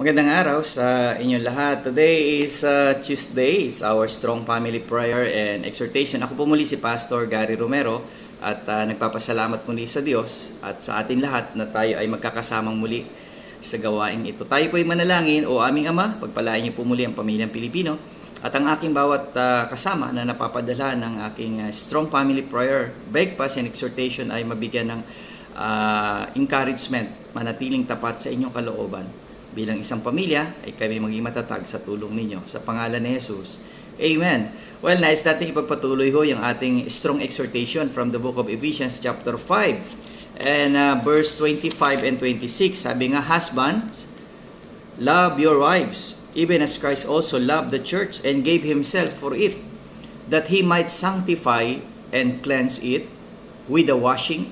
Magandang araw sa inyong lahat. Today is Tuesday. It's our Strong Family Prayer and Exhortation. Ako po muli si Pastor Gary Romero at nagpapasalamat muli sa Diyos at sa atin lahat na tayo ay magkakasamang muli sa gawaing ito. Tayo po ay manalangin. O aming Ama, pagpalain niyo po muli ang pamilyang Pilipino at ang aking bawat kasama na napapadala ng aking Strong Family Prayer, Breakfast and Exhortation ay mabigyan ng encouragement, manatiling tapat sa inyong kalooban. Bilang isang pamilya, ay kami maging matatag sa tulong ninyo. Sa pangalan ni Jesus. Amen. Well, nais natin ipagpatuloy ho yung ating strong exhortation from the book of Ephesians chapter 5 and verse 25 and 26. Sabi nga, husbands, love your wives, even as Christ also loved the church and gave himself for it, that he might sanctify and cleanse it with the washing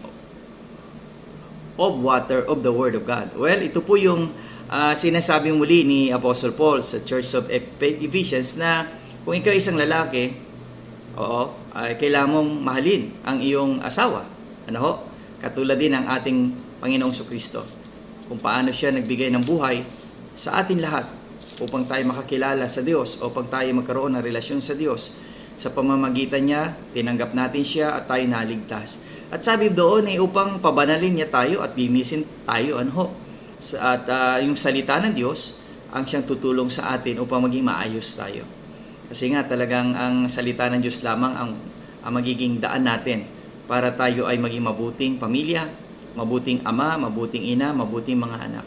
of water of the Word of God. Well, ito po yung sinasabing muli ni Apostle Paul sa Church of Ephesians na kung ikaw isang lalaki, kailangan mong mahalin ang iyong asawa. Ano ho? Katulad din ng ating Panginoong Kristo. Kung paano siya nagbigay ng buhay sa atin lahat upang tayo makakilala sa Diyos, upang tayo magkaroon ng relasyon sa Diyos. Sa pamamagitan niya, tinanggap natin siya at tayo naligtas. At sabi doon ay upang pabanalin niya tayo at linisin tayo. Ano ho? At yung salita ng Diyos ang siyang tutulong sa atin upang maging maayos tayo. Kasi nga talagang ang salita ng Diyos lamang ang magiging daan natin para tayo ay maging mabuting pamilya, mabuting ama, mabuting ina, mabuting mga anak.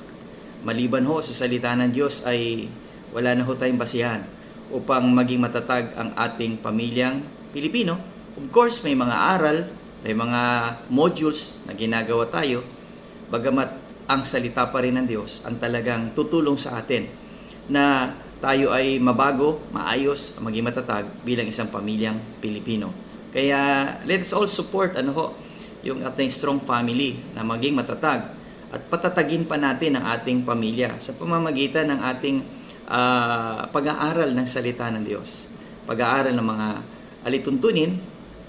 Maliban ho sa salita ng Diyos ay wala na ho tayong basihan upang maging matatag ang ating pamilyang Pilipino. Of course, may mga aral, may mga modules na ginagawa tayo, bagamat ang salita pa rin ng Diyos ang talagang tutulong sa atin na tayo ay mabago, maayos, maging matatag bilang isang pamilyang Pilipino. Kaya let us all support yung ating strong family na maging matatag at patatagin pa natin ang ating pamilya sa pamamagitan ng ating pag-aaral ng salita ng Diyos. Pag-aaral ng mga alituntunin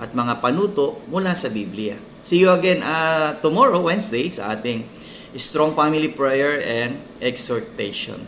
at mga panuto mula sa Biblia. See you again tomorrow, Wednesday, sa ating Strong Family Prayer and Exhortation.